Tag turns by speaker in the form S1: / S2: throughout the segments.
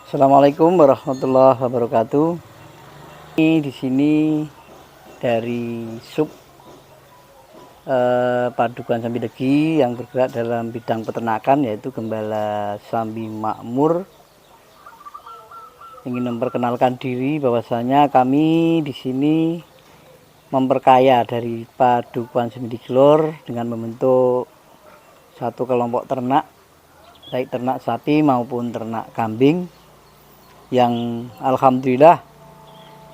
S1: Assalamualaikum warahmatullahi wabarakatuh. Di sini dari sub Padukuhan Sambi Legi yang bergerak dalam bidang peternakan, yaitu Gembala Sambi Makmur. Ingin memperkenalkan diri bahwasanya kami di sini memperkaya dari Padukuhan Sambi Legi dengan membentuk satu kelompok ternak, baik ternak sapi maupun ternak kambing, yang alhamdulillah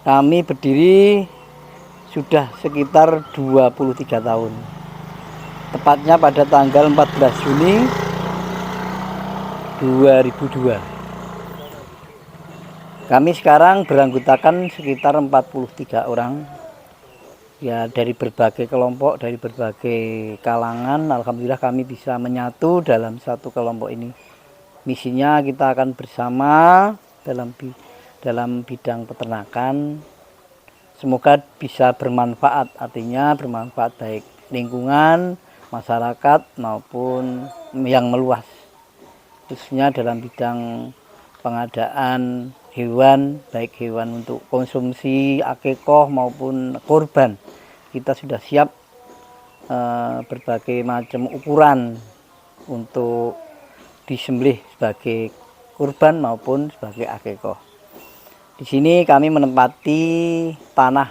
S1: kami berdiri sudah sekitar 23 tahun. Tepatnya pada tanggal 14 Juni 2002. Kami sekarang beranggotakan sekitar 43 orang. Ya, dari berbagai kelompok, dari berbagai kalangan, alhamdulillah kami bisa menyatu dalam satu kelompok ini. Misinya kita akan bersama dalam bidang peternakan. Semoga bisa bermanfaat, artinya bermanfaat baik lingkungan, masyarakat maupun yang meluas, khususnya dalam bidang pengadaan hewan, baik hewan untuk konsumsi, akikoh maupun kurban. Kita sudah siap berbagai macam ukuran untuk disembelih sebagai kurban maupun sebagai akikoh. Di sini kami menempati tanah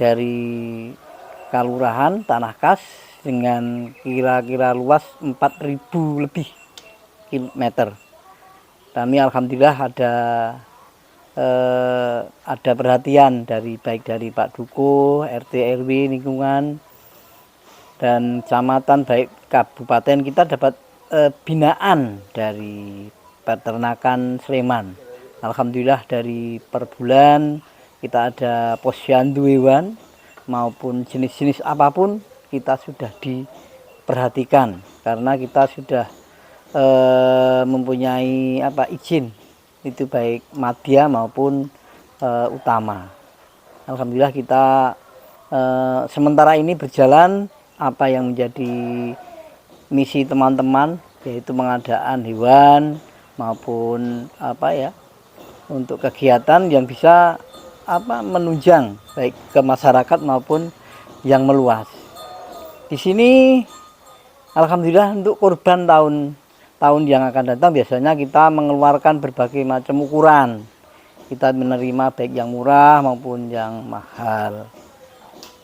S1: dari Kalurahan, tanah kas dengan kira-kira luas 4.000 lebih kilometer. Kami alhamdulillah ada perhatian baik dari Pak Duko, RT RW lingkungan dan kecamatan, baik kabupaten. Kita dapat binaan dari peternakan Sleman. Alhamdulillah dari per bulan kita ada posyandu hewan maupun jenis-jenis apapun kita sudah diperhatikan, karena kita sudah mempunyai izin, itu baik madya maupun utama. Alhamdulillah kita sementara ini berjalan apa yang menjadi misi teman-teman, yaitu pengadaan hewan maupun untuk kegiatan yang bisa menunjang baik ke masyarakat maupun yang meluas. Di sini alhamdulillah untuk kurban tahun yang akan datang biasanya kita mengeluarkan berbagai macam ukuran. Kita menerima baik yang murah maupun yang mahal.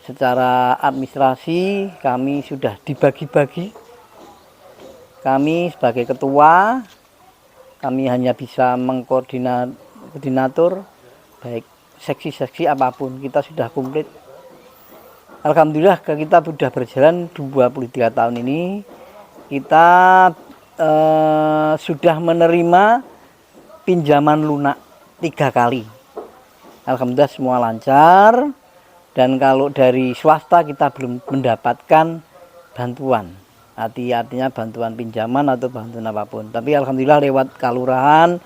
S1: Secara administrasi kami sudah dibagi-bagi. Kami sebagai ketua, kami hanya bisa mengkoordinator baik seksi-seksi apapun, kita sudah komplit. Alhamdulillah kita sudah berjalan 23 tahun ini. Kita sudah menerima pinjaman lunak 3 kali. Alhamdulillah semua lancar. Dan kalau dari swasta kita belum mendapatkan bantuan, artinya bantuan pinjaman atau bantuan apapun. Tapi alhamdulillah lewat kalurahan,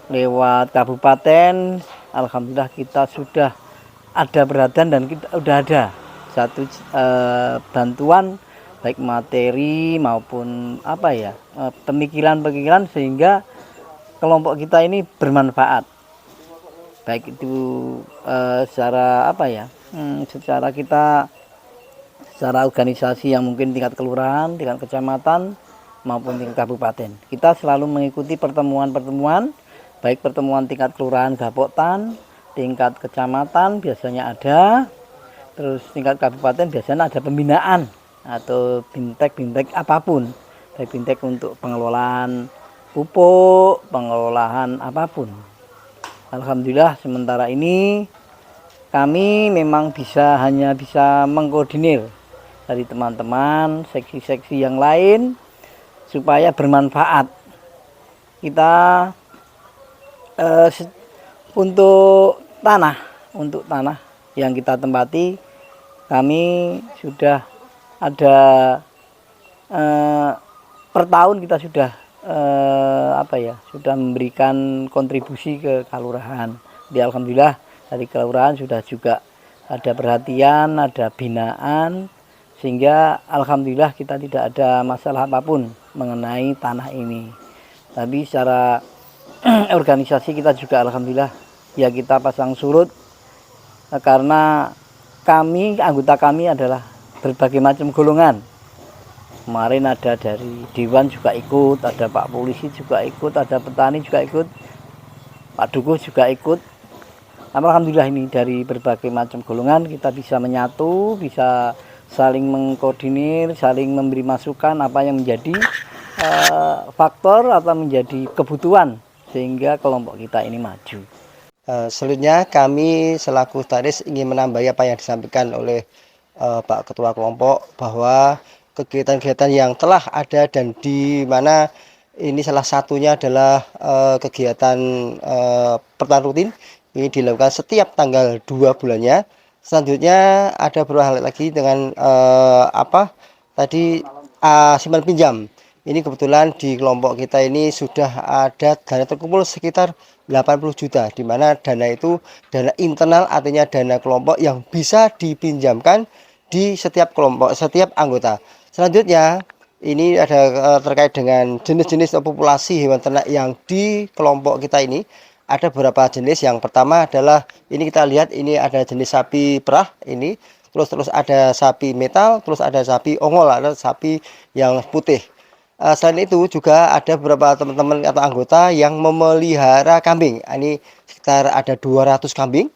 S1: lewat kabupaten, alhamdulillah kita sudah ada perhatian dan kita sudah ada satu bantuan baik materi maupun pemikiran sehingga kelompok kita ini bermanfaat, baik itu secara kita secara organisasi yang mungkin tingkat kelurahan, tingkat kecamatan maupun tingkat kabupaten. Kita selalu mengikuti pertemuan-pertemuan, baik pertemuan tingkat kelurahan Gapoktan, tingkat kecamatan biasanya ada, terus tingkat kabupaten biasanya ada pembinaan atau bintek apapun, baik bintek untuk pengelolaan pupuk, pengelolaan apapun. Alhamdulillah sementara ini kami memang hanya bisa mengkoordinir dari teman-teman seksi-seksi yang lain supaya bermanfaat. Kita untuk tanah yang kita tempati, kami sudah ada per tahun kita sudah sudah memberikan kontribusi ke kalurahan. Di alhamdulillah dari kelurahan sudah juga ada perhatian, ada binaan, sehingga alhamdulillah kita tidak ada masalah apapun mengenai tanah ini. Tapi secara organisasi kita juga alhamdulillah ya kita pasang surut karena anggota kami adalah berbagai macam golongan. Kemarin ada dari Dewan juga ikut, ada Pak Polisi juga ikut, ada petani juga ikut, Pak Dukuh juga ikut. Alhamdulillah ini dari berbagai macam golongan kita bisa menyatu, bisa saling mengkoordinir, saling memberi masukan apa yang menjadi faktor atau menjadi kebutuhan sehingga kelompok kita ini maju.
S2: Selanjutnya kami selaku Taris ingin menambahi apa yang disampaikan oleh Pak Ketua Kelompok bahwa kegiatan-kegiatan yang telah ada dan di mana ini salah satunya adalah kegiatan pertemuan rutin ini dilakukan setiap tanggal 2 bulannya. Selanjutnya ada beberapa hal lagi dengan simpan pinjam. Ini kebetulan di kelompok kita ini sudah ada dana terkumpul sekitar 80 juta, di mana dana itu dana internal, artinya dana kelompok yang bisa dipinjamkan di setiap kelompok, setiap anggota. Selanjutnya, ini ada terkait dengan jenis-jenis populasi hewan ternak yang di kelompok kita ini. Ada beberapa jenis. Yang pertama adalah, ini kita lihat, ini ada jenis sapi perah, ini. Terus ada sapi metal, terus ada sapi ongol, ada sapi yang putih. Selain itu juga ada beberapa teman-teman atau anggota yang memelihara kambing. Ini sekitar ada 200 kambing.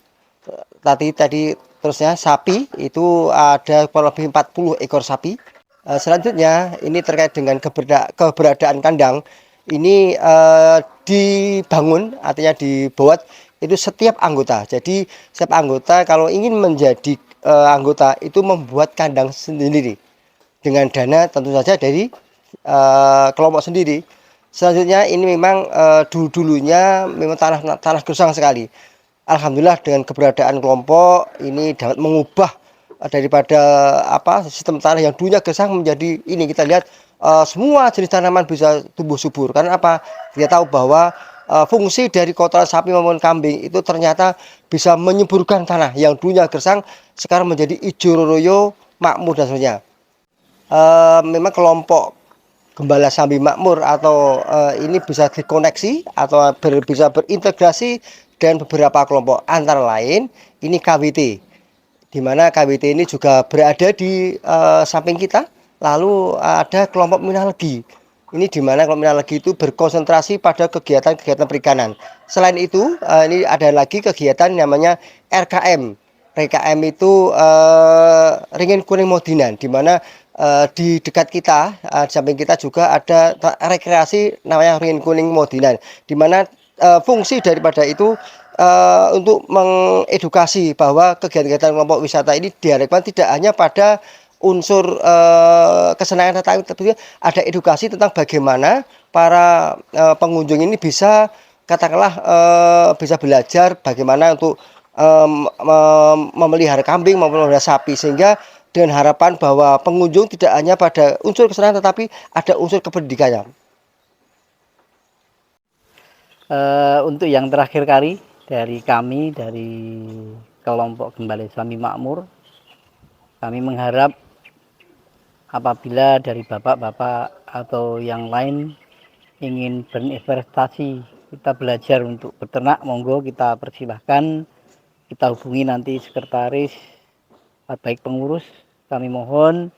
S2: Tadi terusnya sapi itu ada kurang lebih 40 ekor sapi. Selanjutnya ini terkait dengan keberadaan kandang. Ini dibangun, artinya dibuat itu setiap anggota. Jadi setiap anggota kalau ingin menjadi anggota itu membuat kandang sendiri dengan dana tentu saja dari kelompok sendiri. Selanjutnya ini memang dulunya memang tanah gersang sekali. Alhamdulillah dengan keberadaan kelompok ini dapat mengubah daripada sistem tanah yang dulunya gersang menjadi ini. Kita lihat semua jenis tanaman bisa tumbuh subur. Karena apa? Kita tahu bahwa fungsi dari kotoran sapi maupun kambing itu ternyata bisa menyuburkan tanah yang dulunya gersang sekarang menjadi hijau royo, makmur dan sebagainya. Memang kelompok Gembala Sambi Makmur atau ini bisa dikoneksi atau bisa berintegrasi dengan beberapa kelompok, antara lain ini KWT, di mana KWT ini juga berada di samping kita. Lalu ada kelompok mineralogi, ini di mana kelompok mineralogi itu berkonsentrasi pada kegiatan-kegiatan perikanan. Selain itu ini ada lagi kegiatan namanya RKM. RKM itu Ringin Kuning Modinan, di mana di dekat kita, di samping kita juga ada rekreasi namanya Ringin Kuning Modinan, di mana fungsi daripada itu untuk mengedukasi bahwa kegiatan-kegiatan kelompok wisata ini diharapkan tidak hanya pada unsur kesenangan, tapi ada edukasi tentang bagaimana para pengunjung ini bisa katakanlah bisa belajar bagaimana untuk memelihara kambing maupun memelihara sapi, sehingga dengan harapan bahwa pengunjung tidak hanya pada unsur kesenangan tetapi ada unsur kependidikannya.
S1: Untuk yang terakhir kali dari kami, dari kelompok Gembala Sambi Makmur, kami mengharap apabila dari bapak-bapak atau yang lain ingin berinvestasi, kita belajar untuk beternak, monggo kita persilahkan, kita hubungi nanti sekretaris baik pengurus. Kami mohon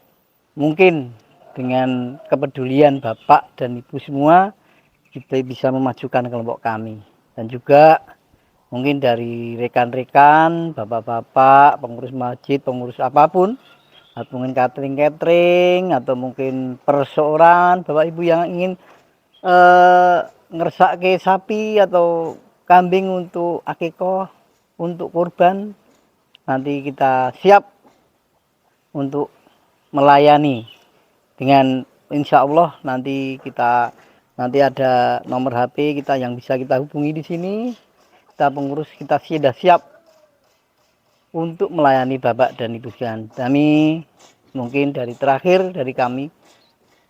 S1: mungkin dengan kepedulian Bapak dan Ibu semua kita bisa memajukan kelompok kami, dan juga mungkin dari rekan-rekan, bapak-bapak, pengurus masjid, pengurus apapun, atau mungkin catering atau mungkin perseorangan Bapak Ibu yang ingin ngersake sapi atau kambing untuk akikoh, untuk kurban, nanti kita siap untuk melayani. Dengan insya Allah nanti ada nomor HP kita yang bisa kita hubungi di sini. Kita pengurus, kita sudah siap untuk melayani Bapak dan Ibu sekalian. Kami mungkin terakhir dari kami,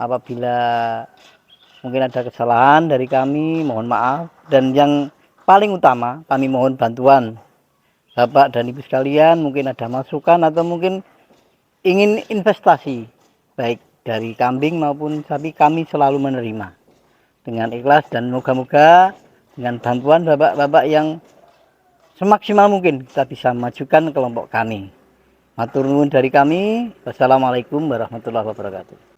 S1: apabila mungkin ada kesalahan dari kami, mohon maaf. Dan yang paling utama, kami mohon bantuan Bapak dan Ibu sekalian, mungkin ada masukan atau mungkin ingin investasi baik dari kambing maupun sapi, kami selalu menerima dengan ikhlas, dan moga-moga dengan bantuan bapak-bapak yang semaksimal mungkin kita bisa majukan kelompok kami. Matur nuwun dari kami. Wassalamualaikum warahmatullahi wabarakatuh.